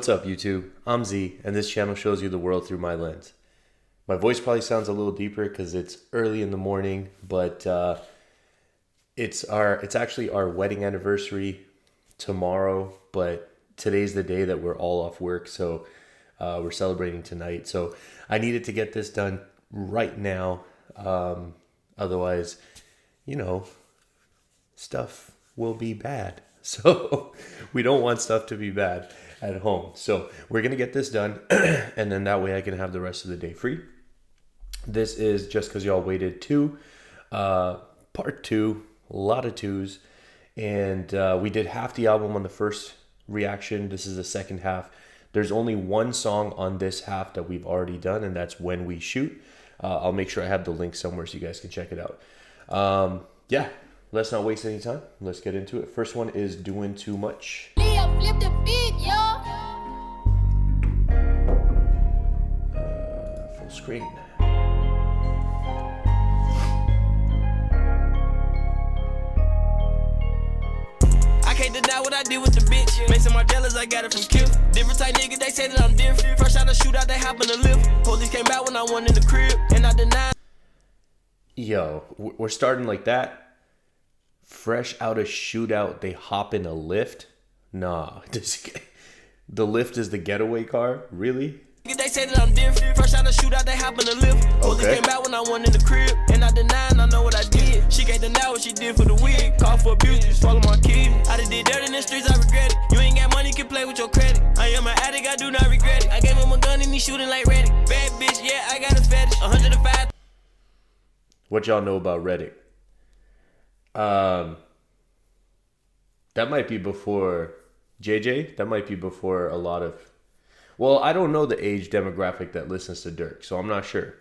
What's up, YouTube? I'm Z, and this channel shows you the world through my lens. My voice probably sounds a little deeper because it's early in the morning, but it's actually our wedding anniversary tomorrow, but today's the day that we're all off work, so we're celebrating tonight. So I needed to get this done right now, otherwise, stuff will be bad. So we don't want stuff to be bad at home. So we're going to get this done, and then that way I can have the rest of the day free. This is Just Because Y'all Waited 2, part 2, a lot of twos. And we did half the album on the first reaction. This is the second half. There's only one song on this half that we've already done, and that's When We Shoot. I'll make sure I have the link somewhere so you guys can check it out. Yeah, let's not waste any time. Let's get into it. First one is Doing Too Much. Flip the beat, yo. Full screen. I can't deny what I did with the bitch. Mason Margellas, I got it from Kill. Different type nigga, they say that I'm different. First out of shootout, they hop in the lift. Police came out when I went in the crib, and I denied. Yo, we're starting like that. Fresh out of shootout, they hop in a lift. Nah, the lift is the getaway car? Really? They say that I'm different. First out of shootout, they hop in the lift. Police came out when I went in the crib, and I denied, and I know what I did. She can't deny what she did for the wig. Call for abuse, just follow my kid. I done did dirt in the streets, I regret it. You ain't got money, can play with your credit. I am an addict, I do not regret it. I gave him a gun and he shooting like Reddit. Bad bitch, yeah, I got a fetish. 105. What y'all know about Reddit? That might be before JJ. That might be before a lot of... Well, I don't know the age demographic that listens to Durk, so I'm not sure.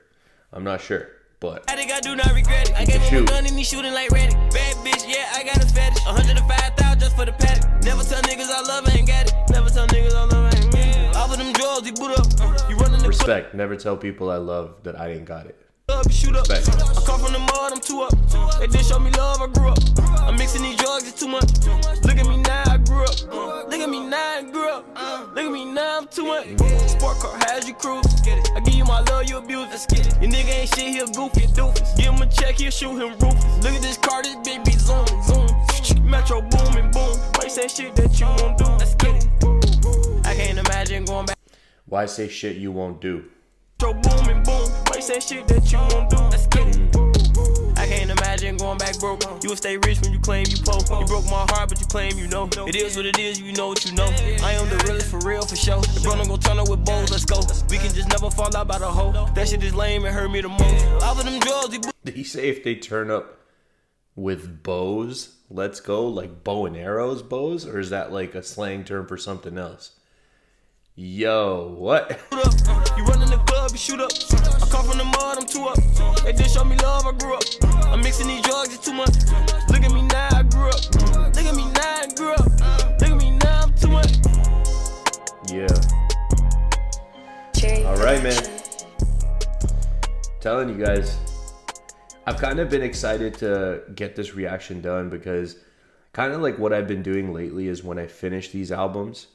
But I think I do not regret it. I gave him a gun and he shooting like Reddit. Bad bitch, yeah, I got a fetish. 105,000 just for the paddock. Never tell niggas I love, I ain't got it. Never tell niggas I love, I ain't got it. All of them drugs, he boot up. You running the respect. Never tell people I love that I ain't got it. Shoot up. Respect. I come from the mud, I'm too up. They didn't show me love, I grew up. I'm mixing these drugs, it's too much. Look at me now, I grew up. Look at me now, I grew up. Look at me now, I'm too much. Sport car has you cruise. I give you my love, you abuse it. Your nigga ain't shit, he a goofy doofus. Give him a check, he'll shoot him ruthless. Look at this car, this bitch be zooming, zoom. Metro booming, boom. Why you say shit that you won't do? Let's get it. I can't imagine going back. Why say shit you won't do? Booming, boom. Why you say shit that you won't do? Let's get it. I can't imagine going back broke. You will stay rich when you claim you poor. You broke my heart, but you claim you know. It is what it is, you know what you know. I am the realest for real, for sure. The bro don't go turn up with bows, let's go. We can just never fall out by the hoe. That shit is lame and hurt me the most. All of them drugs, Did he say if they turn up with bows, let's go? Like bow and arrows bows? Or is that like a slang term for something else? Yo, what? You run in the club, you shoot up. I come from the mud, I'm too up. They didn't show me love, I grew up. I'm mixing these drugs, it's too much. Look at me now, I grew up. Look at me now, I grew up. Look at me now, I'm too much. Yeah. All right, man. Telling you guys, I've kind of been excited to get this reaction done because kind of like what I've been doing lately is when I finish these albums,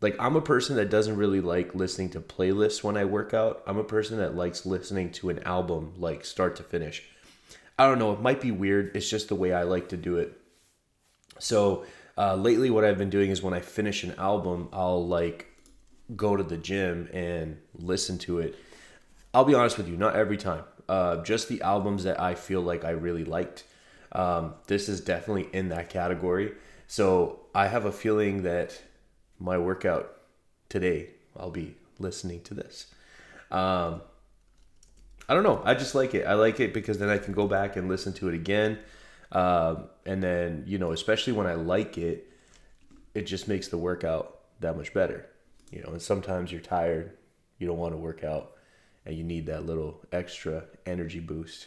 like I'm a person that doesn't really like listening to playlists when I work out. I'm a person that likes listening to an album like start to finish. I don't know, it might be weird. It's just the way I like to do it. So lately what I've been doing is when I finish an album, I'll like go to the gym and listen to it. I'll be honest with you, not every time. Just the albums that I feel like I really liked. This is definitely in that category. So I have a feeling that my workout today, I'll be listening to this. I don't know. I just like it. I like it because then I can go back and listen to it again. And then, especially when I like it, it just makes the workout that much better. And sometimes you're tired, you don't want to work out, and you need that little extra energy boost.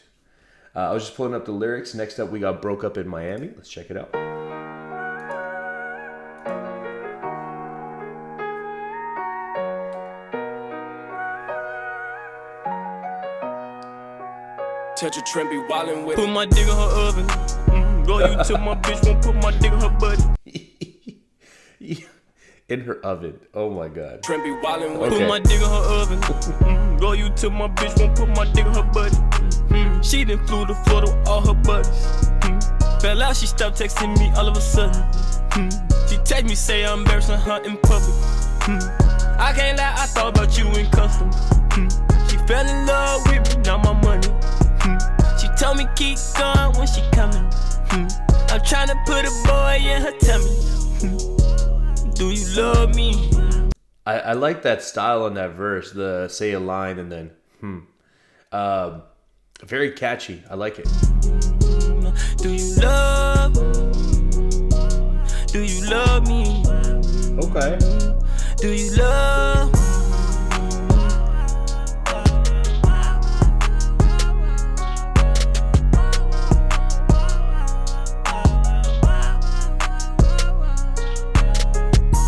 I was just pulling up the lyrics. Next up, we got Broke Up in Miami. Let's check it out. Touch a trend, be wildin' with. Put my dick in her oven. Go you to my bitch, won't put my dick in her butt. In her oven. Oh my god. Trent be wildin' with Okay. Put my dick in her oven. Go you to my bitch, won't put my dick in her butt. She done flew to Florida with all her buddies. Fell out, she stopped texting me all of a sudden. She text me, say I'm embarrassing her in public. I can't lie, I thought about you in custom. She fell in love with me, now my money. She told me keep going when she coming. I'm tryna put a boy in her tummy. Do you love me? I like that style on that verse, the say a line and then very catchy. I like it. Do you love me? Okay. Do you love?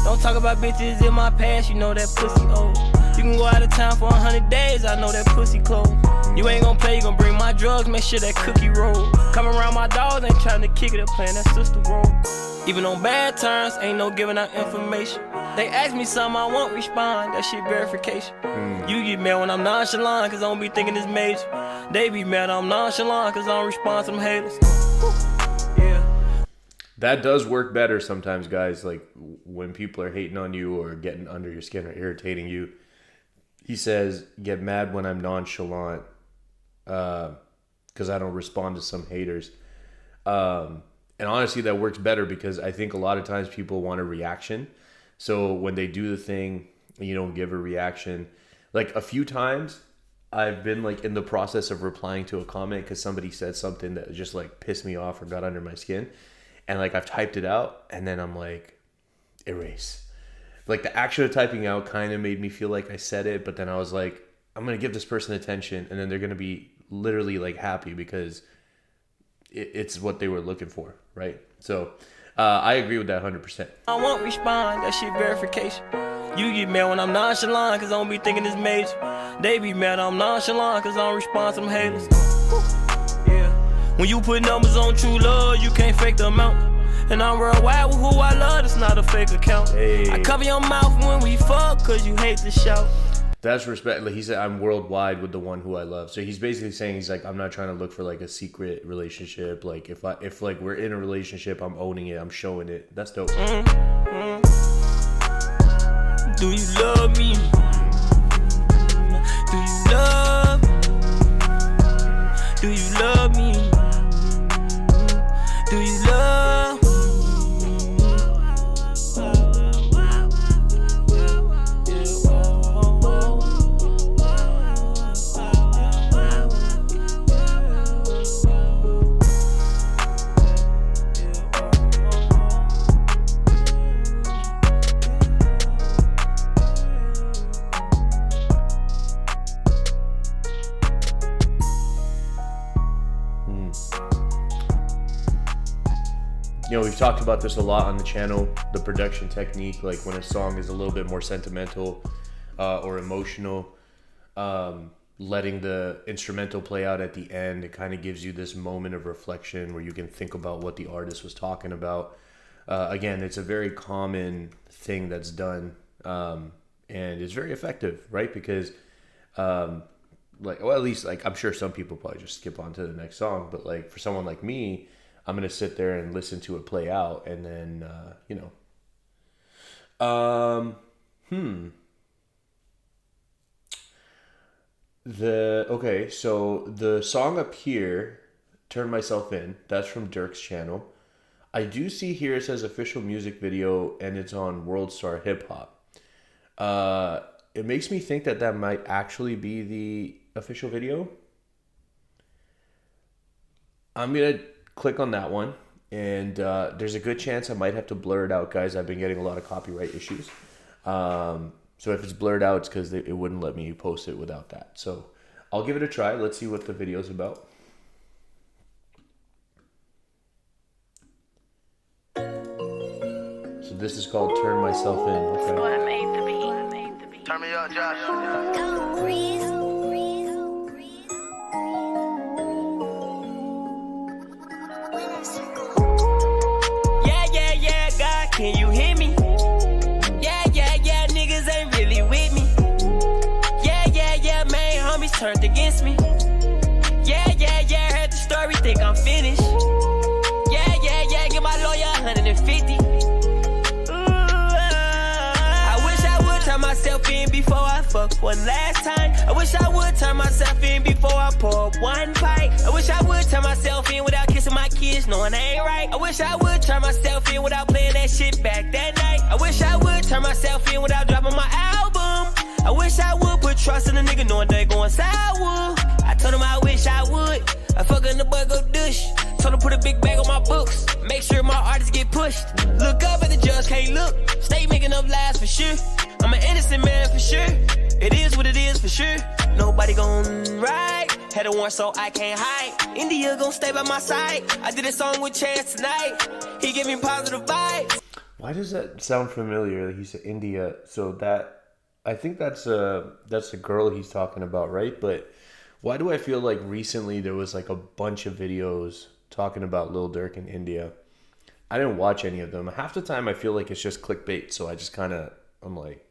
Don't talk about bitches in my past, you know that pussy old. You can go out of town for 100 days, I know that pussy closed. You ain't gon' play, you gon' bring my drugs, make sure that cookie roll. Coming around my dogs, ain't tryna kick it up, playing that sister role. Even on bad terms, ain't no giving out information. They ask me something, I won't respond, that shit verification. You get mad when I'm nonchalant, cause I don't be thinking it's major. They be mad I'm nonchalant, cause I don't respond to them haters. Yeah. That does work better sometimes, guys. Like when people are hating on you or getting under your skin or irritating you. He says, get mad when I'm nonchalant because I don't respond to some haters. And honestly, that works better because I think a lot of times people want a reaction. So when they do the thing, you don't give a reaction. Like a few times, I've been like in the process of replying to a comment because somebody said something that just like pissed me off or got under my skin. And like I've typed it out and then I'm like, erase. Like the action of typing out kind of made me feel like I said it, but then I was like, I'm going to give this person attention and then they're going to be literally like happy because it's what they were looking for, right? So I agree with that 100%. I won't respond, that shit verification. You get mad when I'm nonchalant, cause I don't be thinking it's major. They be mad I'm nonchalant, cause I don't respond to them haters. Yeah. When you put numbers on true love, you can't fake the amount. And I'm worldwide with who I love, it's not a fake account. Hey. I cover your mouth when we fuck, cause you hate to shout. That's respect. Like he said, I'm worldwide with the one who I love. So he's basically saying, he's like, I'm not trying to look for like a secret relationship. Like if like we're in a relationship, I'm owning it, I'm showing it. That's dope. Do you love me? Do you love? Do you love me? Do you love? You know, we've talked about this a lot on the channel, the production technique, like when a song is a little bit more sentimental or emotional, letting the instrumental play out at the end, it kind of gives you this moment of reflection where you can think about what the artist was talking about. Again, it's a very common thing that's done, and it's very effective, right? Because, like, well, at least, like, I'm sure some people probably just skip on to the next song, but, like, for someone like me, I'm going to sit there and listen to it play out, and then, you know. Okay, so the song up here, Turn Myself In, that's from Durk's channel. I do see here it says official music video, and it's on World Star Hip Hop. It makes me think that that might actually be the official video. I'm going to click on that one, and there's a good chance I might have to blur it out, guys. I've been getting a lot of copyright issues. So if it's blurred out, it's because it wouldn't let me post it without that. So I'll give it a try. Let's see what the video's about. So this is called Turn Myself In. Okay. Turn me up, Josh. Yeah, God, can you hear me? Yeah, against me. Yeah, yeah, yeah, heard the story, think I'm finished. Yeah, yeah, yeah, give my lawyer 150. I wish I would turn myself in before I fuck one last time. I wish I would turn myself in before I pour one pipe. I wish I would turn myself in without kissing my kids, knowing I ain't right. I wish I would turn myself in without playing that shit back that night. I wish I would turn myself in without dropping my album. I wish I would put trust in a nigga knowing they going sour. I told him I wish I would. I fucking the boy go dush. Told him put a big bag on my books. Make sure my artists get pushed. Look up at the judge, can't look. Stay making up lies for sure. I'm an innocent man for sure. It is what it is for sure. Nobody gon' ride. Had a warrant so I can't hide. India gon' stay by my side. I did a song with Chance tonight. He gave me positive vibes. Why does that sound familiar? He said India. So that, I think that's a girl he's talking about, right? But why do I feel like recently there was like a bunch of videos talking about Lil Durk in India? I didn't watch any of them. Half the time I feel like it's just clickbait. So I just kind of, I'm like,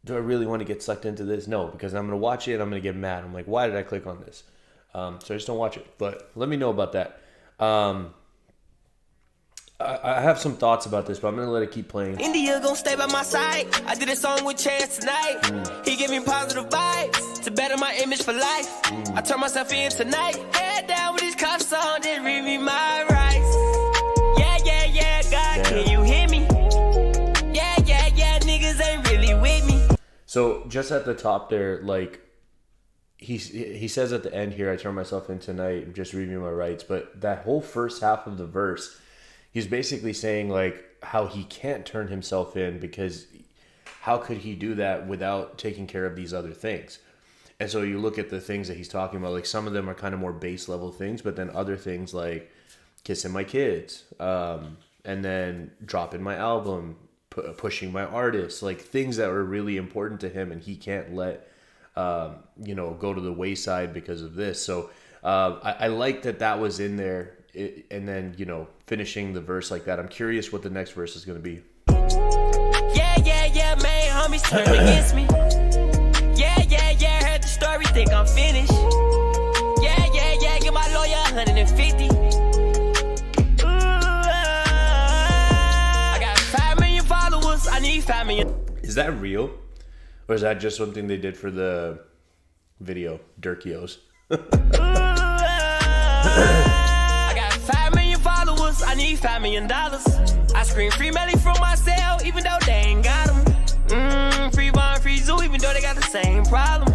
do I really want to get sucked into this? No, because I'm going to watch it and I'm going to get mad. I'm like, why did I click on this? So I just don't watch it. But let me know about that. I have some thoughts about this, but I'm going to let it keep playing. India gon' stay by my side. I did a song with Chance tonight. He gave me positive vibes to better my image for life. I turned myself in tonight. Head down with these cuffs on, then read me my rights. Yeah, yeah, yeah, God, can you hear me? Yeah, yeah, yeah, niggas ain't really with me. So just at the top there, like, he says at the end here, I turn myself in tonight, just read me my rights. But that whole first half of the verse, he's basically saying like how he can't turn himself in because how could he do that without taking care of these other things? And so you look at the things that he's talking about, like some of them are kind of more base level things, but then other things like kissing my kids, and then dropping my album, pushing my artists, like things that were really important to him and he can't let go to the wayside because of this. So I like that was in there. And then, finishing the verse like that. I'm curious what the next verse is going to be. Yeah, yeah, yeah, man, homies turned against me. Yeah, yeah, yeah, heard the story, think I'm finished. Yeah, yeah, yeah, give my lawyer 150. I got 5 million followers, I need 5 million. Is that real? Or is that just something they did for the video, Durkios? I need $5 million. I scream free Melly from my cell, even though they ain't got them. Free Von, free Zoo, even though they got the same problem.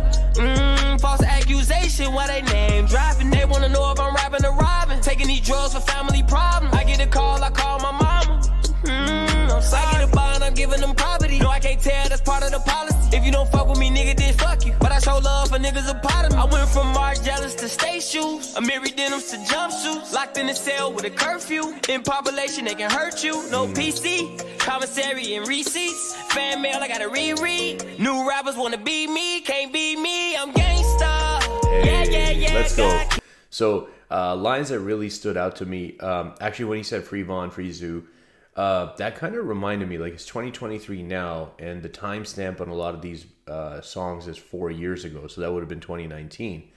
False accusation, why they name dropping? They wanna know if I'm rapping or robbing. Taking these drugs for family problems. I get a call, I call my mama. I'm sorry. I get a bond, I'm giving them property. No, I can't tell, that's part of the policy. If you don't fuck with me, nigga, then fuck you. But I show love for niggas a part of me. I went from Margielas to state shoes, Amiri denims to jumpsuits. Locked in a cell with a curfew. In population, they can hurt you. No PC, commissary and receipts. Fan mail, I gotta reread. New rappers wanna be me, can't be me, I'm gangsta. Yeah, let's go. So, lines that really stood out to me, actually when he said free Von, free Zoo, that kind of reminded me, like, it's 2023 now, and the timestamp on a lot of these songs is 4 years ago, so that would have been 2019.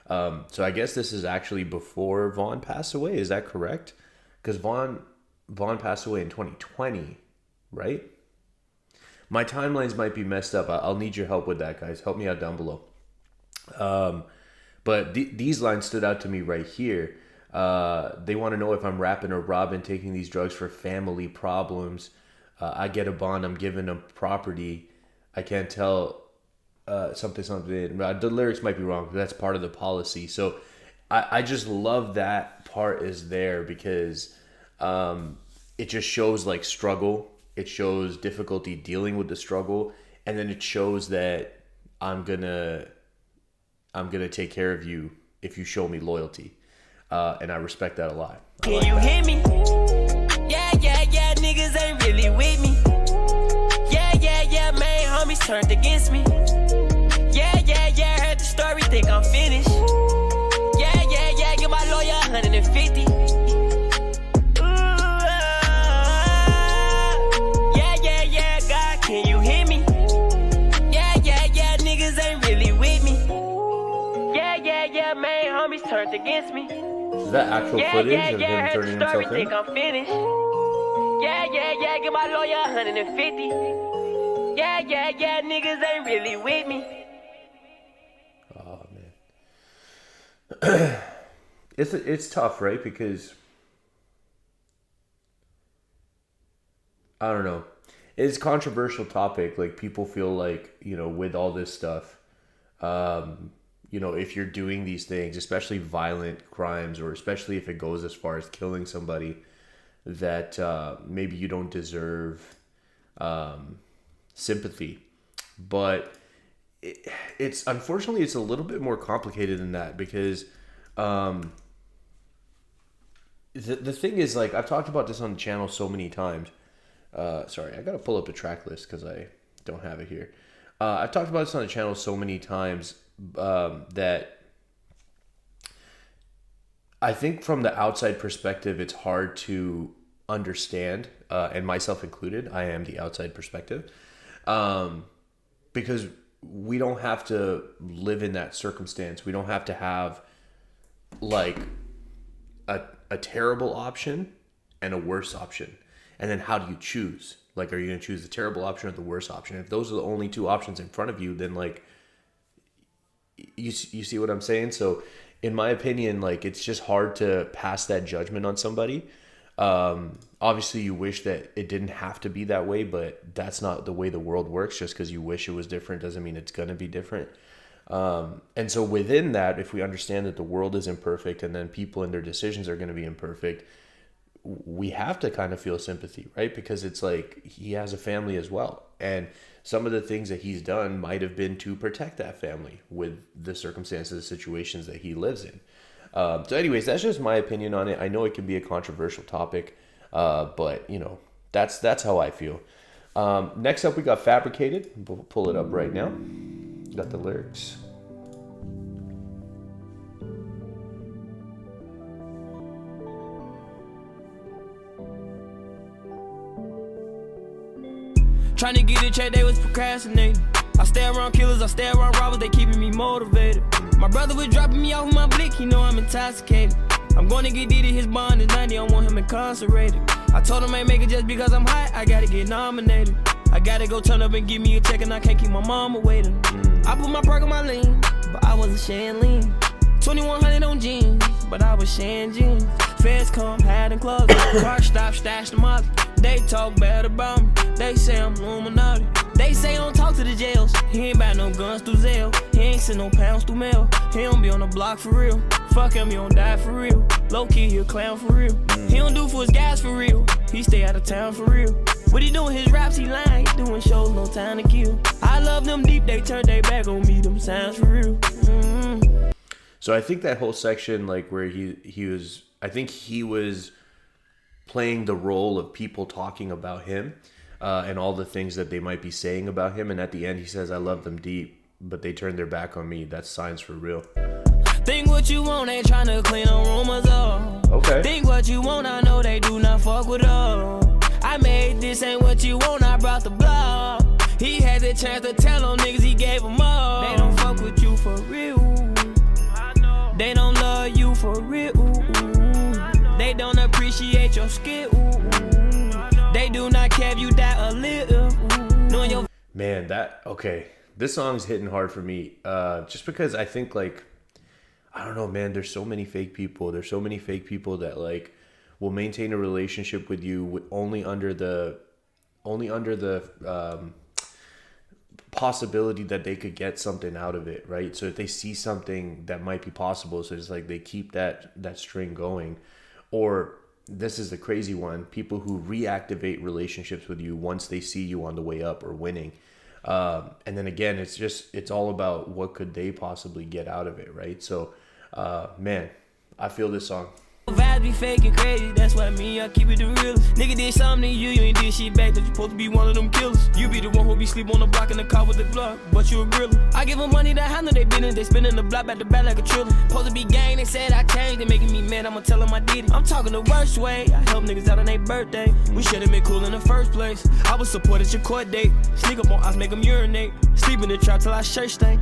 So I guess this is actually before Von passed away. Is that correct? Because Von passed away in 2020, right? My timelines might be messed up. I'll need your help with that, guys. Help me out down below. But these lines stood out to me right here. They want to know if I'm rapping or robbing, taking these drugs for family problems. I get a bond, I'm giving them property. I can't tell something. The lyrics might be wrong, but that's part of the policy. So I just love that part is there because it just shows like struggle. It shows difficulty dealing with the struggle. And then it shows that I'm gonna take care of you if you show me loyalty. And I respect that a lot. Can you hear me? Yeah, yeah, yeah, niggas ain't really with me. Yeah, yeah, yeah, man, homies turned against me. Yeah, yeah, yeah, heard the story, think I'm finished. Yeah, yeah, yeah, give my lawyer 150. Yeah, yeah, yeah, God, can you hear me? Yeah, yeah, yeah, niggas ain't really with me. yeah, man, homies turned against me. Is that actual Yeah, footage yeah, of yeah, him heard turning the story, himself in? think I'm finished. Yeah, give my lawyer 150. Yeah, niggas ain't really with me. Oh man, it's tough, right? Because I don't know, it's a controversial topic. Like people feel like, you know, with all this stuff, you know, if you're doing these things, especially violent crimes, or especially if it goes as far as killing somebody, that maybe you don't deserve sympathy. But it's unfortunately it's a little bit more complicated than that, because the thing is, like, I've talked about this on the channel so many times. Sorry, I gotta pull up a track list because I don't have it here. I've talked about this on the channel so many times that I think from the outside perspective, it's hard to understand, and myself included. I am the outside perspective, because we don't have to live in that circumstance. We don't have to have like a terrible option and a worse option. And then how do you choose? Like, are you going to choose the terrible option or the worse option? If those are the only two options in front of you, then like, you see what I'm saying? So in my opinion, like, it's just hard to pass that judgment on somebody. Obviously you wish that it didn't have to be that way, but that's not the way the world works. Just because you wish it was different doesn't mean it's going to be different. And so within that, if we understand that the world is imperfect and then people and their decisions are going to be imperfect, we have to kind of feel sympathy, right? Because it's like he has a family as well. And some of the things that he's done might have been to protect that family with the circumstances, situations that he lives in. So anyways, that's just my opinion on it. I know it can be a controversial topic, but you know, that's how I feel. Next up, we got Fabricated. We'll pull it up right now. Got the lyrics. Trying to get a check, they was procrastinating. I stay around killers, I stay around robbers, they keeping me motivated. My brother was dropping me off with my blick, he know I'm intoxicated. I'm gonna get Diddy his bond is 90, I want him incarcerated. I told him I ain't make it just because I'm hot, I gotta get nominated. I gotta go turn up and give me a check and I can't keep my mama waiting. I put my perk on my lean, but I wasn't sharing lean. 2100 on jeans, but I was sharing jeans. Feds come, had in closet, car stop, stash them up. They talk bad about me, they say I'm Illuminati. They say don't talk to the jails, he ain't buy no guns through Zelle. He ain't send no pounds through mail, he don't be on the block for real. Fuck him, he don't die for real. Low key, he a clown for real. He don't do for his guys for real, he stay out of town for real. What he doing, his raps, he lying, he doing shows, no time to kill. I love them deep, they turn their back on me, them sounds for real. So I think that whole section, like where he was, I think he was playing the role of people talking about him, and all the things that they might be saying about him. And at the end, he says, I love them deep, but they turned their back on me. That's signs for real. Think what you want, ain't trying to clean the rumors up. Okay. Think what you want, I know they do not fuck with us. I made this ain't what you want, I brought the block. He had the chance to tell them niggas he gave them up. They don't fuck with you for real. They don't love you for real. They don't appreciate your skill. They do not care if you die a little. Knowing your Man, okay. This song's hitting hard for me. Just because I think, like, I don't know, man, there's so many fake people. There's so many fake people that, like, will maintain a relationship with you only under the possibility that they could get something out of it, right? So if they see something that might be possible, so it's like they keep that string going. Or this is the crazy one, people who reactivate relationships with you once they see you on the way up or winning. And then again, it's all about what could they possibly get out of it, right? So man, I feel this song. vibes be fake and crazy, that's what I mean, I keep it the real. Nigga did something to you, you ain't did shit back, that you supposed to be one of them killers. You be the one who be sleep on the block in the car with the block, but you a griller. I give them money to handle they business, they spinning the block back to back like a triller. Supposed to be gang, they said I changed, they making me mad, I'ma tell them I did it. I'm talking the worst way, I help niggas out on their birthday. We should've been cool in the first place. I was supported your court date, sneak up on us, make them urinate. Sleep in the trap till I shirt stank.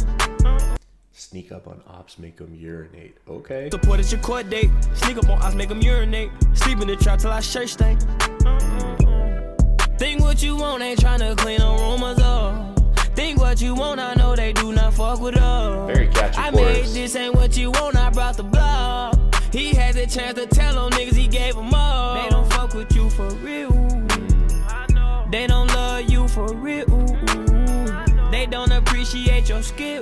Sneak up on ops, make them urinate. Okay. Support at your court date. Sneak up on us, make them urinate. Sleep in the trap till I shirt stink. Think what you want, ain't tryna clean no rumors up. Think what you want, I know they do not fuck with us. Very catchy I chorus. made this ain't what you want, I brought the block. He had the chance to tell them niggas he gave them up. They don't fuck with you for real. They don't love you for real. They don't appreciate your skill.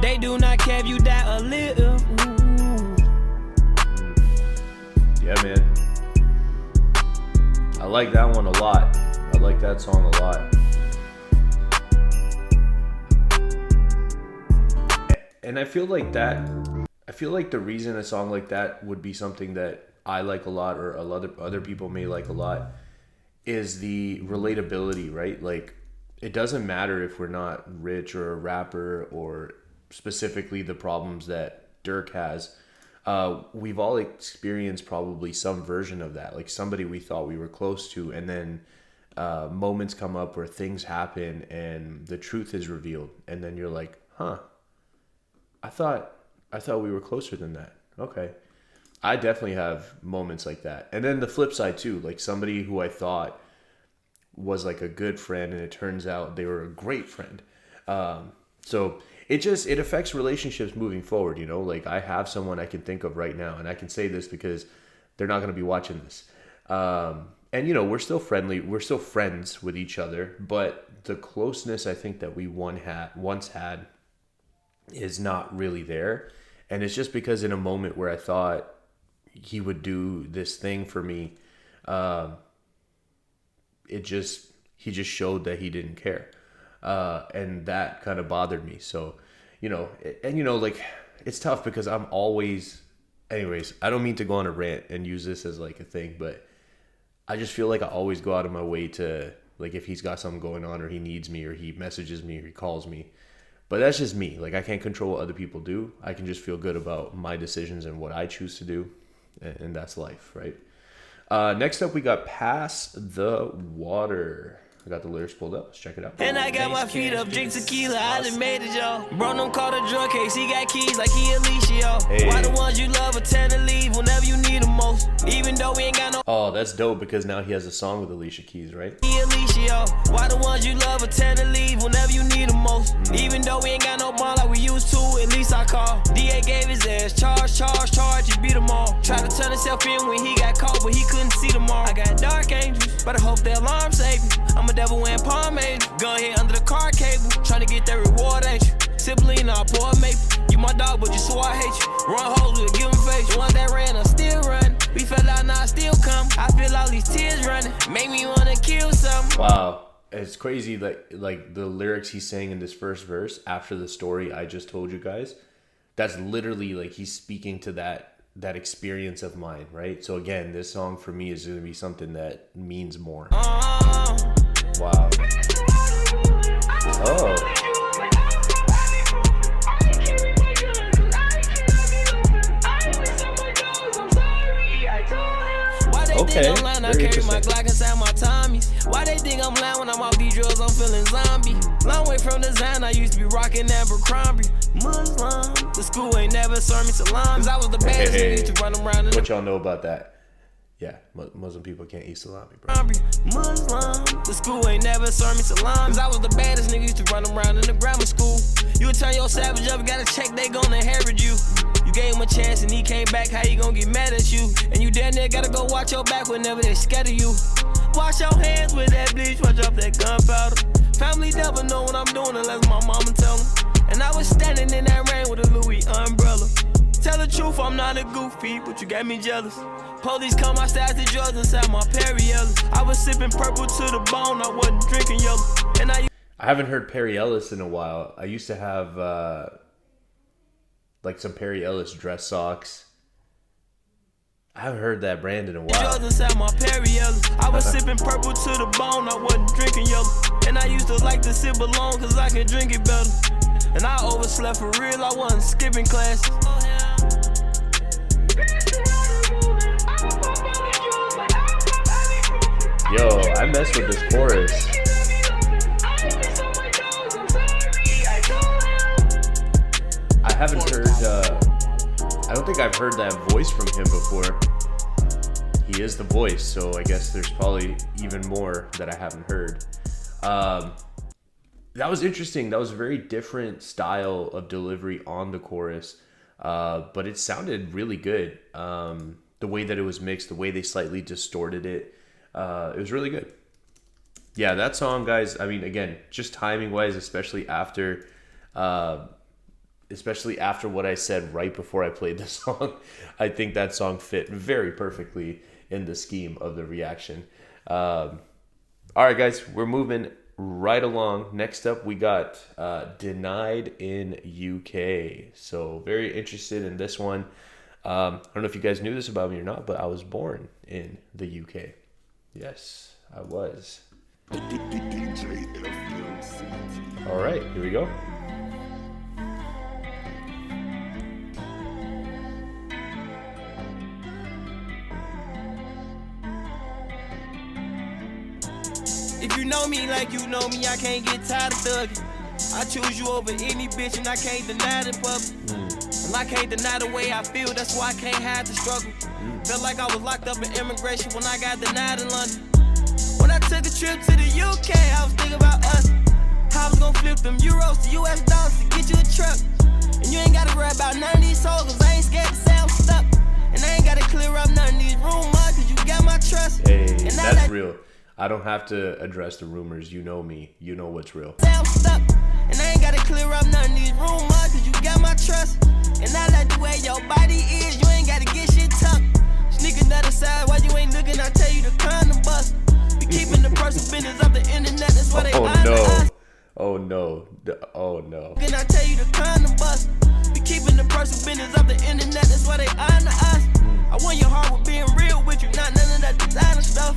They do not care if you die a little. Yeah, man. I like that one a lot. I like that song a lot. And I feel like the reason a song like that would be something that I like a lot, or a lot of other people may like a lot, is the relatability, right? Like, it doesn't matter if we're not rich or a rapper, or specifically the problems that Durk has. We've all experienced probably some version of that, like somebody we thought we were close to, and then moments come up where things happen and the truth is revealed, and then you're like, huh, I thought we were closer than that. Okay. I definitely have moments like that. And then the flip side too, like somebody who I thought was like a good friend, and it turns out they were a great friend. So it affects relationships moving forward, you know? Like, I have someone I can think of right now, and I can say this because they're not going to be watching this. And, you know, we're still friendly. We're still friends with each other, but the closeness I think that we once had is not really there. And it's just because in a moment where I thought he would do this thing for me, he just showed that he didn't care. And that kind of bothered me. So, you know, like, it's tough because I'm always, anyways, I don't mean to go on a rant and use this as like a thing, but I just feel like I always go out of my way to, like, if he's got something going on, or he needs me, or he messages me, or he calls me. But that's just me. Like, I can't control what other people do. I can just feel good about my decisions and what I choose to do. And that's life, right? Next up, we got Pass the Water. I got the lyrics pulled up. Let's check it out. And I got my feet up, drink tequila, I done made it, yo. Bro, them called a drug case, he got keys like he Alicia, yo. Hey. Why the ones you love attend to leave whenever you need them most? Even though we ain't got no. Oh, that's dope, because now he has a song with Alicia Keys, right? He Alicia, yo. Why the ones you love attend to leave whenever you need them most? Even though we ain't got no bond like we used to, at least I call. DA gave his ass charge, he beat them all. Tried to turn himself in when he got caught, but he couldn't see them all. I got dark angels, but I hope the alarm save me. I'm a devil wearing pomade, gun hit under the car cable. Trying to get that reward, ain't you? Sibling, I pour a maple. You my dog, but you swore I hate you. Run holes with a given face. The ones that ran are still running. We fell out, now I still come. I feel all these tears running. Make me wanna kill something. Wow. It's crazy that, like, the lyrics he's saying in this first verse after the story I just told you guys, that's literally like he's speaking to that experience of mine, right? So again, this song for me is going to be something that means more. Wow. Oh. Okay. Very interesting. Why they think I'm lying when I'm off these drugs? I'm feeling zombie. Long way from the Zion, I used to be rocking Abercrombie. Muslim, the school ain't never served me salami. Cause I was the baddest nigga used to run around. What y'all know about that? Yeah, Muslim people can't eat salami, bro. Muslim, the school ain't never served me salami. Cause I was the baddest nigga used to run around in the grammar school. You would turn your savage up, gotta check, they gon' inherit you. You gave him a chance and he came back, how you gon' get mad at you? And you damn near gotta go watch your back whenever they scatter you. Wash your hands with that bleach, watch off that gunpowder. Family never know what I'm doing unless my mama tell them. And I was standing in that rain with a Louis umbrella. Tell the truth, I'm not a goofy, but you got me jealous. Police come, I stashed the drugs inside my Perry Ellis. I was sipping purple to the bone, I wasn't drinking yellow. And I haven't heard Perry Ellis in a while. I used to have like some Perry Ellis dress socks. I haven't heard that brand in a while. I was sipping purple to the bone, I wasn't drinking yellow. And I used to like to sip alone, cause I could drink it better. And I overslept for real, I wasn't skipping classes. Yo, I mess with this chorus. haven't heard, I don't think I've heard that voice from him before. He is the voice, so I guess there's probably even more that I haven't heard. That was interesting. That was a very different style of delivery on the chorus, but it sounded really good. The way that it was mixed, the way they slightly distorted it, it was really good. Yeah, that song, guys, I mean, again, just timing-wise, especially after what I said right before I played the song, I think that song fit very perfectly in the scheme of the reaction. All right, guys, we're moving right along. Next up, we got Denied in UK. So very interested in this one. I don't know if you guys knew this about me or not, but I was born in the UK. Yes, I was. All right, here we go. If you know me like you know me, I can't get tired of thugging. I choose you over any bitch and I can't deny the public. And I can't deny the way I feel, that's why I can't hide the struggle. Felt like I was locked up in immigration when I got denied in London. When I took a trip to the UK, I was thinking about us. How I was gonna flip them euros to US dollars to get you a truck. And you ain't gotta worry about none of these hoes, cause I ain't scared to say I'm stuck. And I ain't gotta clear up none of these rumors, cause you got my trust. Hey, and that's real. I don't have to address the rumors. You know me. You know what's real. I'm stuck, and I ain't gotta clear up none of these rumors, cause you got my trust. And I like the way your body is, you ain't gotta get shit tucked. Sneaking down the side while you ain't looking, I tell you to come to bust. We keeping the personal business of the internet, that's why they honor us. Oh no. Oh no. And I tell you to come to bust. We keeping the personal business of the internet, that's why they honor us. I want your heart with being real with you, not none of that designer stuff.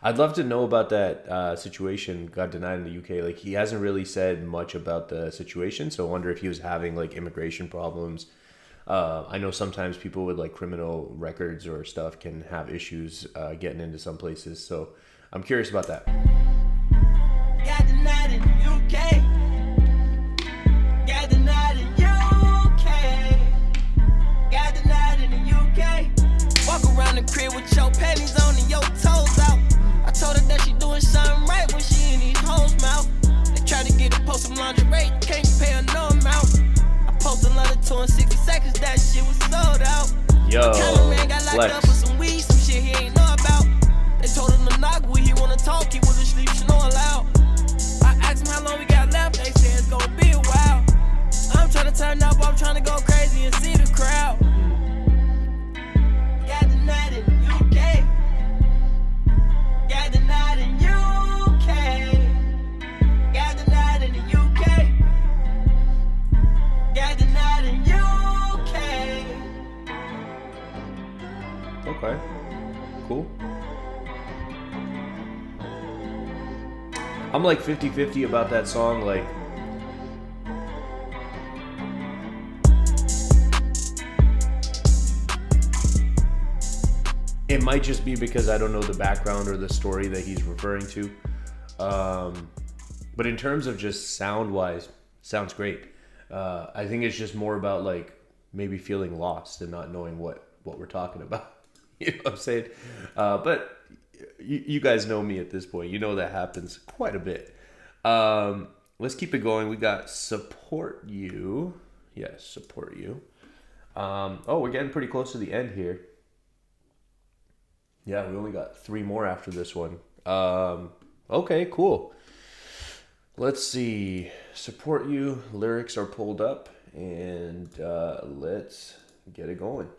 I'd love to know about that situation. Got denied in the UK. Like, he hasn't really said much about the situation, so I wonder if he was having like immigration problems. I know sometimes people with like criminal records or stuff can have issues getting into some places, so I'm curious about that. Got denied in UK. Got denied in UK. Got denied in the UK. Walk around the crib with your panties on and your toes out. I told her that she doing something right when she in these hoes' mouth. They try to get her post some lingerie, can't pay her no amount. I posted another 2 in 60 seconds, that shit was sold out. Yo, cameraman got locked up with some weed, some shit he ain't know about. They told him to knock when he wanna talk, he wouldn't sleep, snore loud. I asked him how long we got left, they said it's gonna be a while. I'm trying to turn up, I'm trying to go crazy and see the crowd. Got denied in UK. Got denied in UK. Got denied in the UK. Got denied in UK. Okay. Cool. I'm like 50-50 about that song. Like, it might just be because I don't know the background or the story that he's referring to. But in terms of just sound-wise, sounds great. I think it's just more about like maybe feeling lost and not knowing what we're talking about. You know what I'm saying? But you guys know me at this point. You know that happens quite a bit. Let's keep it going. We got Support You. Yes, Support You. We're getting pretty close to the end here. Yeah, we only got 3 more after this one. Okay, cool. Let's see. Support You. Lyrics are pulled up. And let's get it going.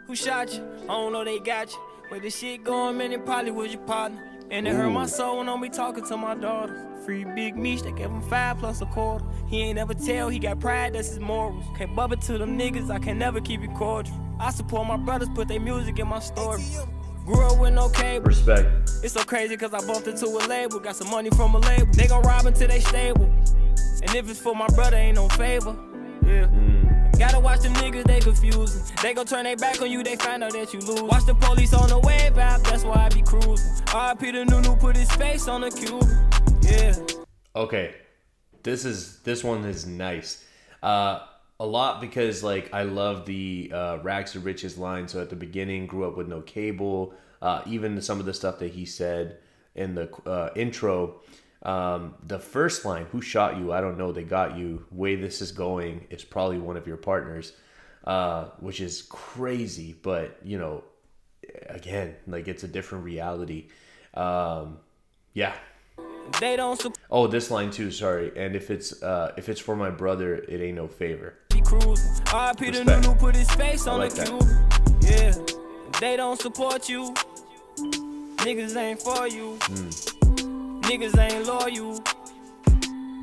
Who shot you? I don't know, they got you. Where this shit going, man, it probably was your partner. And it hurt my soul when I'm be talking to my daughter. Free Big Meech, they gave him 5 plus a quarter. He ain't ever tell, he got pride, that's his morals. Can't bubble to them niggas, I can never keep it cordial. I support my brothers, put their music in my story. Grew up with no cable. Respect. It's so crazy cause I bumped into a label. Got some money from a label. They gon' rob until they stable. And if it's for my brother, ain't no favor. Yeah. Gotta watch them niggas, they confusing. They gon' turn their back on you, they find out that you lose. Watch the police on the wave out, that's why I be cruising. R.I.P. the new put his face on the Cuban. Yeah. Okay, this one is nice. A lot because like I love the rags to riches line. So at the beginning, grew up with no cable. Even some of the stuff that he said in the intro. The first line, "Who shot you? I don't know. They got you. Way this is going is probably one of your partners," which is crazy. But you know, again, like it's a different reality. Yeah. They don't support Oh, this line too. Sorry. And if it's for my brother, it ain't no favor. cruising. R.I.P. the Respect. Nunu put his face on like the that. cube. Yeah. They don't support you. Niggas ain't for you. Niggas ain't loyal.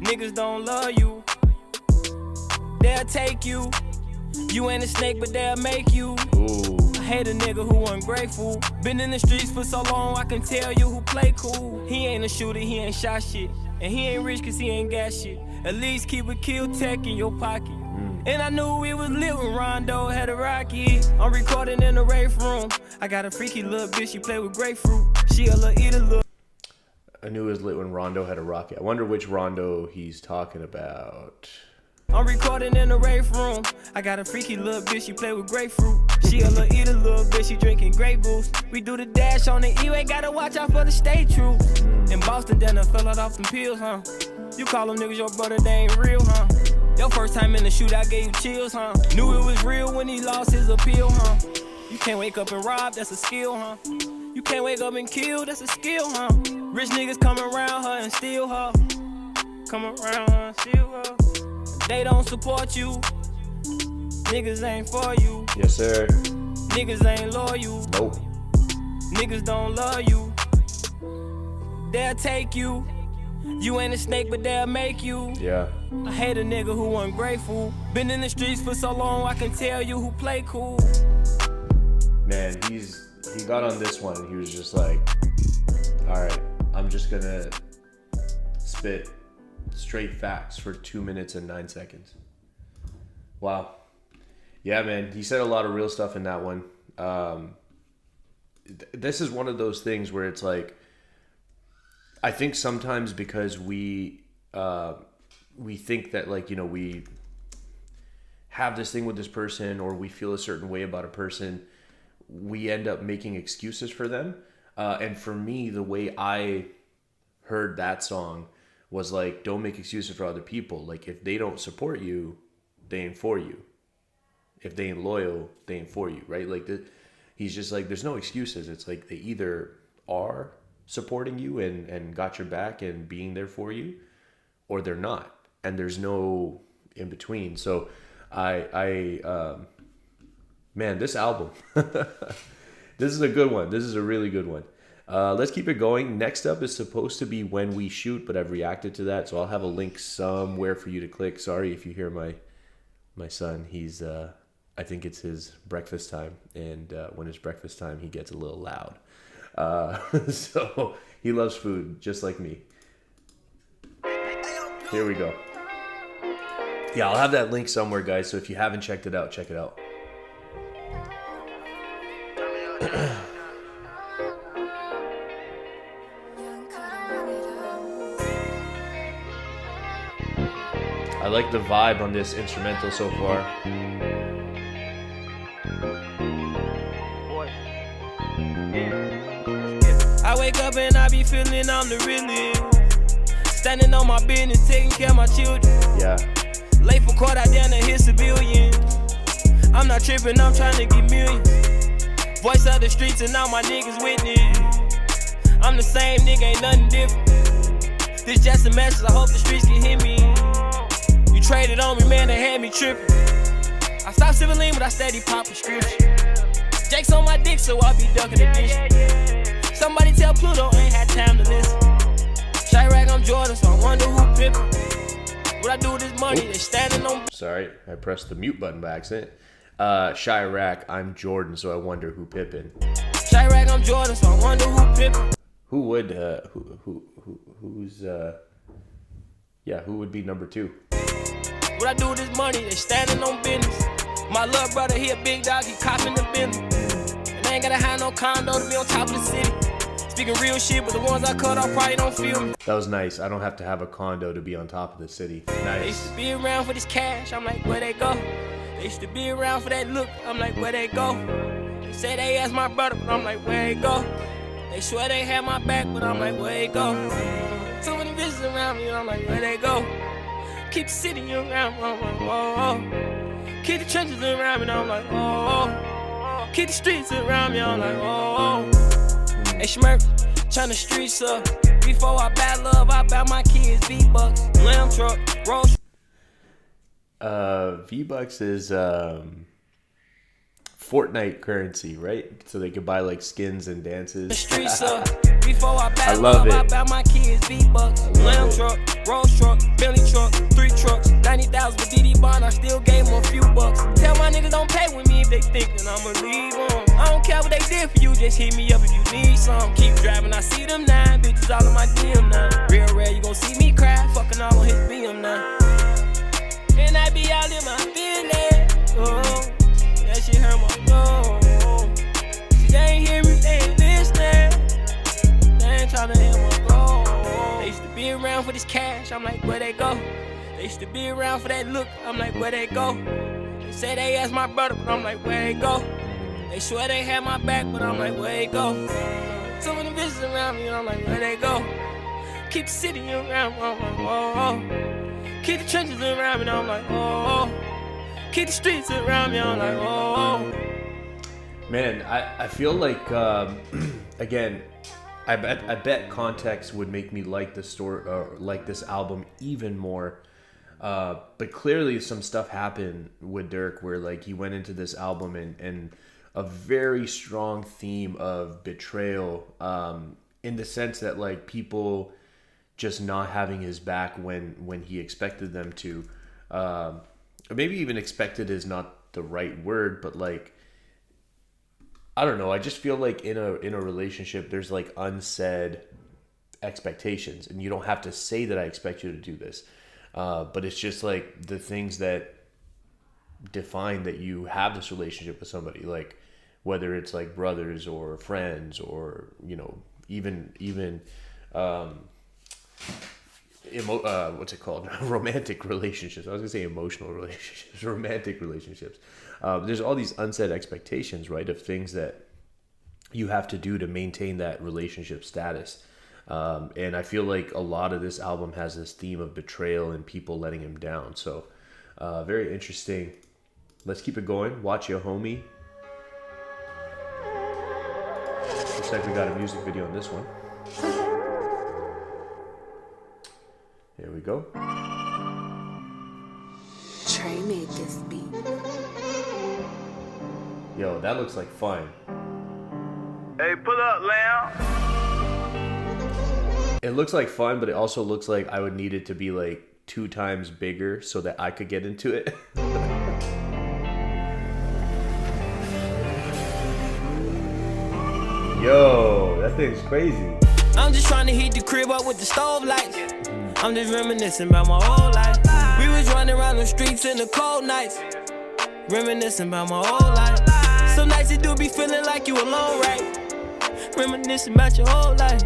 Niggas don't love you. They'll take you. You ain't a snake, but they'll make you. Ooh. I hate a nigga who ungrateful. Been in the streets for so long, I can tell you who play cool. He ain't a shooter, he ain't shot shit. And he ain't rich cause he ain't got shit. At least keep a kill tech in your pocket. And I knew it was lit when Rondo had a rocket. I'm recording in the rave room. I got a freaky little bitch, she play with grapefruit. She a little eater, little. I knew it was lit when Rondo had a rocket. I wonder which Rondo he's talking about. I'm recording in the rave room. I got a freaky little bitch, she play with grapefruit. She a little eater, little bitch, she drinking Grey Goose. We do the dash on the E-way, gotta watch out for the state true. In Boston, then I fell out off them pills, huh? You call them niggas your brother, they ain't real, huh? Your first time in the shootout gave you chills, huh? Knew it was real when he lost his appeal, huh? You can't wake up and rob, that's a skill, huh? You can't wake up and kill, that's a skill, huh? Rich niggas come around her and steal her. Come around her and steal her. They don't support you. Niggas ain't for you. Yes, sir. Niggas ain't loyal. Nope. Niggas don't love you. They'll take you. You ain't a snake, but they'll make you. Yeah. I hate a nigga who ungrateful. Been in the streets for so long, I can tell you who play cool. Man, he got on this one and he was just like, all right, I'm just gonna spit straight facts for 2 minutes and 9 seconds. Wow. Yeah, man, he said a lot of real stuff in that one. This is one of those things where it's like, I think sometimes because we think that, like, you know, we have this thing with this person or we feel a certain way about a person, we end up making excuses for them. And for me, the way I heard that song was like, don't make excuses for other people. Like, if they don't support you, they ain't for you. If they ain't loyal, they ain't for you, right? Like, he's just like, there's no excuses. It's like they either are supporting you and got your back and being there for you, or they're not. And there's no in between. So man, this album, this is a good one. This is a really good one. Let's keep it going. Next up is supposed to be When We Shoot, but I've reacted to that, so I'll have a link somewhere for you to click. Sorry if you hear my son. He's I think it's his breakfast time, and when it's breakfast time, he gets a little loud. So he loves food just like me. Here we go. Yeah, I'll have that link somewhere, guys. So if you haven't checked it out, check it out. I like the vibe on this instrumental so far. I wake up and I be feeling I'm the realest. Standing on my business, taking care of my children. Yeah. Late for court, I down to hit civilians. I'm not tripping, I'm trying to get millions. Voice of the streets and all my niggas witness. I'm the same nigga, ain't nothing different. This just a message, I hope the streets can hear me. You traded on me, man, they had me tripping. I stopped sipping lean, but I steady pop prescription. Jake's on my dick, so I be ducking the dish. Somebody tell Pluto, ain't had time to listen. Chirac, I'm Jordan, so I wonder who pimpin'. What I do with this money, they standing on. Sorry, I pressed the mute button by accident. Chirac, I'm Jordan, so I wonder who Pippin. Chirac, I'm Jordan, so I wonder who pimpin'. Who would who would be number 2? What I do with this money, they standing on business. My little brother, he a big dog, he copping the business. And I ain't gotta have no condo to be on top of the city. Speaking real shit, but the ones I cut off probably don't feel me. That was nice. I don't have to have a condo to be on top of the city. They used Nice. to be around for this cash, I'm like, where they go? They used to be around for that look, I'm like, where they go? They say they asked my brother, but I'm like, where they go? They swear they had my back, but I'm like, where they go? Too many bitches around me, I'm like, where they go? Keep the city around me, I'm like, oh. Keep the trenches around me, I'm like, oh. Keep the streets around me, I'm like, oh. Hey, Schmurf, turn the streets up. Before I buy love, I buy my kids V-Bucks, lamb truck, roll. V-Bucks is Fortnite currency, right? So they could buy like skins and dances. The streets up. Before I buy I love love, I it. buy my kids V-Bucks, lamb truck, Rolls truck, Bentley truck, 3 trucks, 90,000 for DD Bond. I still gave them a few bucks. Tell my niggas don't pay with me if they thinkin' I'ma leave them. I don't care what they did for you, just hit me up if you need some. Keep driving, I see them 9 bitches all in my DM now. Real rare, you gon' see me cry, fucking all on his BM now. And I be out in my business. Oh, that shit hurt my nose. They ain't hear me, they ain't listening. They ain't tryna hear my goal. They used to be around for this cash, I'm like, where they go? They used to be around for that look, I'm like, where they go? They say they asked my brother, but I'm like, where they go? They swear they had my back, but I'm like, where they go? Too many bitches around me, I'm like, where they go? Keep the city around me, I'm like, oh. Keep the trenches around me, I'm like, oh. Keep the streets around me, I'm like, oh. Man, I feel like again, I bet context would make me like the story or like this album even more. But clearly some stuff happened with Durk where like he went into this album and a very strong theme of betrayal, in the sense that like people just not having his back when he expected them to, or maybe even expected is not the right word, but like, I don't know. I just feel like in a relationship, there's like unsaid expectations, and you don't have to say that I expect you to do this, but it's just like the things that define that you have this relationship with somebody, like whether it's like brothers or friends or even what's it called? Romantic relationships. I was gonna say emotional relationships, romantic relationships. There's all these unsaid expectations, right, of things that you have to do to maintain that relationship status. And I feel like a lot of this album has this theme of betrayal and people letting him down. So very interesting. Let's keep it going. Watch Your Homie. Looks like we got a music video on this one. Here we go. Trey made this beat. Yo, that looks like fun. Hey, pull up, lamb. It looks like fun, but it also looks like I would need it to be like 2 times bigger so that I could get into it. Yo, that thing's crazy. I'm just trying to heat the crib up with the stove lights. I'm just reminiscing about my whole life. We was running around the streets in the cold nights, reminiscing about my whole life. Some nights it do be feeling like you alone, right? Reminiscing about your whole life.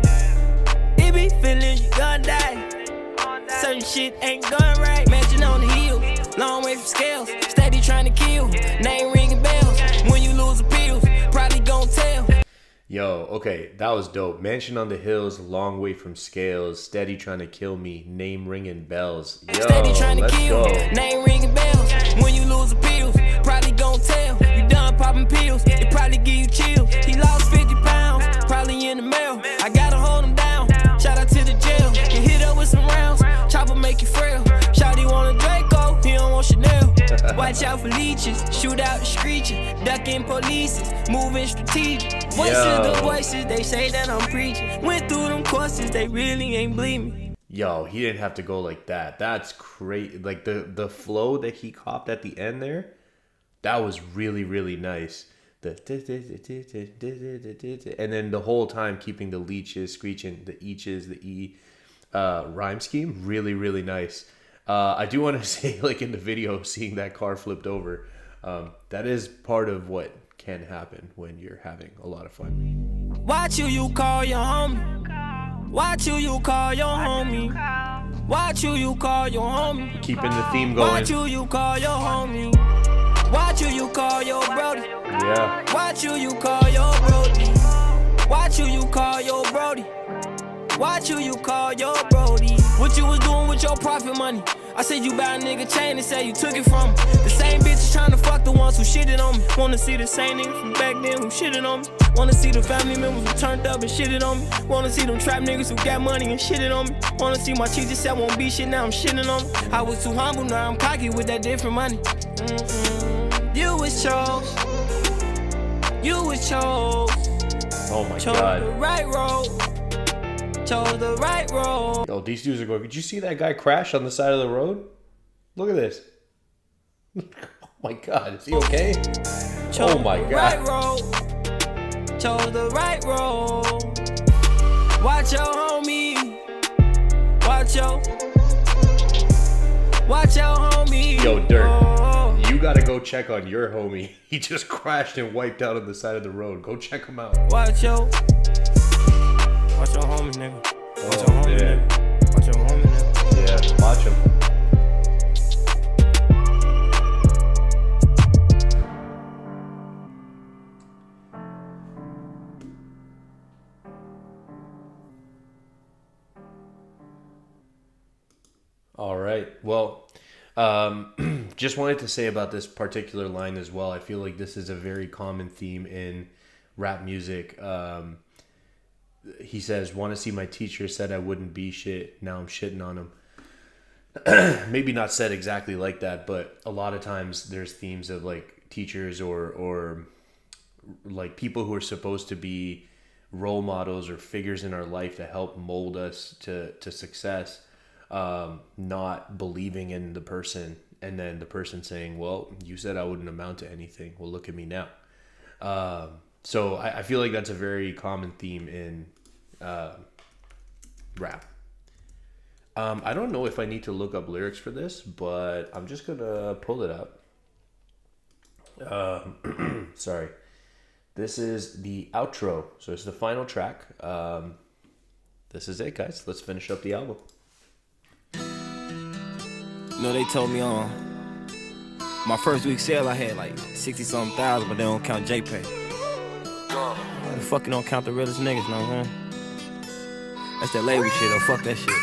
It be feeling you gonna die. Certain shit ain't going right. Mansion on the hill, long way from scales. Steady trying to kill, name ringing bells. When you lose appeals, probably gon' tell. Yo, okay, that was dope. Mansion on the hills, long way from scales, steady trying to kill me, name ringing bells. Yo, Steady trying to let's kill, go. name ringing bells. When you lose appeals, probably gon' tell. You done popping pills, it probably give you chills. He lost 50 pounds, probably in the mail. I gotta hold him down, shout out to the jail. Get hit up with some rounds, chopper make you frail. Shawty want a Draco, he don't want Chanel. Watch out for leeches, shoot out the screeching. Ducking polices, moving strategic. Voices, Yo. the voices, they say that I'm preaching. Went through them courses, they really ain't bleed me. Yo, he didn't have to go like that. That's crazy. Like the flow that he copped at the end there, that was really, really nice. And then the whole time keeping the leeches, screeching, the eaches, the E rhyme scheme, really, really nice. I do want to say, like in the video, seeing that car flipped over, that is part of what can happen when you're having a lot of fun. Watch you call your homie. Watch you call your homie. Watch you call your homie. Keeping the theme going. Watch you call your homie. Watch you call your brody. Yeah. Watch you call your brody. Watch you call your brody. Watch you call your brody. What you was doing with your profit money? I said you buy a nigga chain and say you took it from him. The same bitches trying to fuck the ones who shitted on me. Wanna see the same niggas from back then who shitted on me. Wanna see the family members who turned up and shitted on me. Wanna see them trap niggas who got money and shitted on me. Wanna see my teacher said won't be shit, now I'm shitting on me. I was too humble, now I'm cocky with that different money. You was chose. You was chose. Oh my chose God. The right road. Chose the right road. Oh, these dudes are going, did you see that guy crash on the side of the road? Look at this. Oh my God, is he okay? Chose oh my the God. Right road. Chose the right road. Watch your homie. Watch your homie. Yo, Durk, Oh. you gotta go check on your homie. He just crashed and wiped out on the side of the road. Go check him out. Watch your homie, nigga. Watch your homie, yeah. nigga. Watch your homie, nigga. Yeah, watch him. All right. Well, just wanted to say about this particular line as well. I feel like this is a very common theme in rap music. He says, want to see my teacher, said I wouldn't be shit. Now I'm shitting on him. Maybe not said exactly like that, but a lot of times there's themes of like teachers or like people who are supposed to be role models or figures in our life to help mold us to success, not believing in the person, and then the person saying, well, you said I wouldn't amount to anything. Well, look at me now. So I feel like that's a very common theme in rap. I don't know if I need to look up lyrics for this, but I'm just going to pull it up. Sorry. This is the outro. So it's the final track. This is it, guys. Let's finish up the album. You know, they told me on my first week sale I had like 60-something thousand, but they don't count JPay. They fucking don't count the realest niggas, know what I'm saying? That's that label shit, though. Fuck that shit.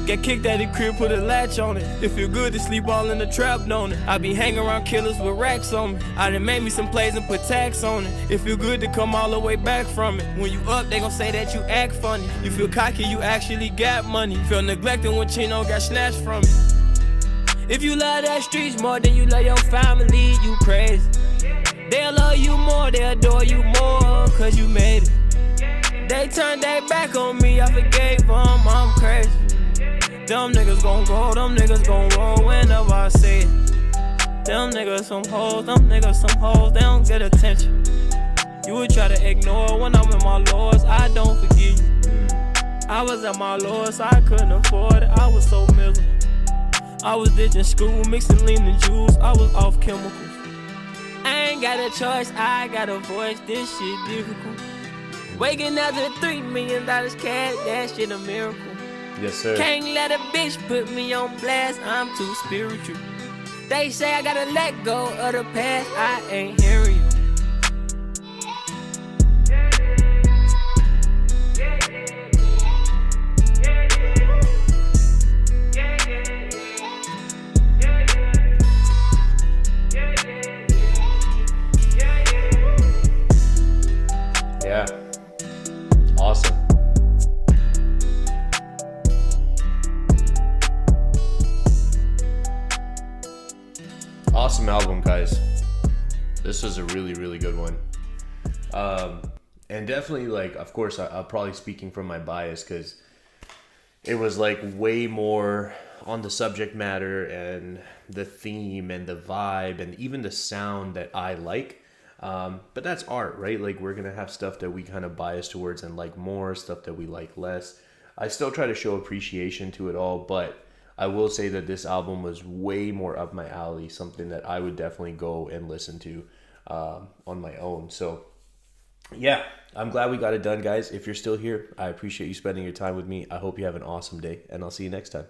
Get kicked out the crib, put a latch on it. It feel good to sleep all in the trap, don't it? I be hanging around killers with racks on me. I done made me some plays and put tax on it. It feel good to come all the way back from it. When you up, they gon' say that you act funny. You feel cocky, you actually got money. Feel neglected when Chino got snatched from it. If you love that streets more than you love your family, you crazy. They'll love you more, they adore you more, cause you made it. They turned their back on me, I forgave them, I'm crazy. Them niggas gon' roll, them niggas gon' roll whenever I say it. Them niggas some hoes, they don't get attention. You would try to ignore when I'm in my lords, I don't forgive you. I was at my lowest, I couldn't afford it, I was so miserable. I was ditching school, mixing lean and juice, I was off chemicals. I ain't got a choice, I got a voice, this shit difficult. Waking up to $3 million cash, that shit a miracle. Yes, sir. Can't let a bitch put me on blast, I'm too spiritual. They say I gotta let go of the past, I ain't hearing you. Yeah. Awesome. Awesome album, guys. This was a really, really good one. And definitely, like, of course, I'm probably speaking from my bias because it was like way more on the subject matter and the theme and the vibe and even the sound that I like. But that's art, right? Like, we're gonna have stuff that we kind of bias towards and like more, stuff that we like less. I still try to show appreciation to it all, but I will say that this album was way more up my alley, something that I would definitely go and listen to. on my own. So yeah, I'm glad we got it done, guys. If you're still here, I appreciate you spending your time with me. I hope you have an awesome day, and I'll see you next time.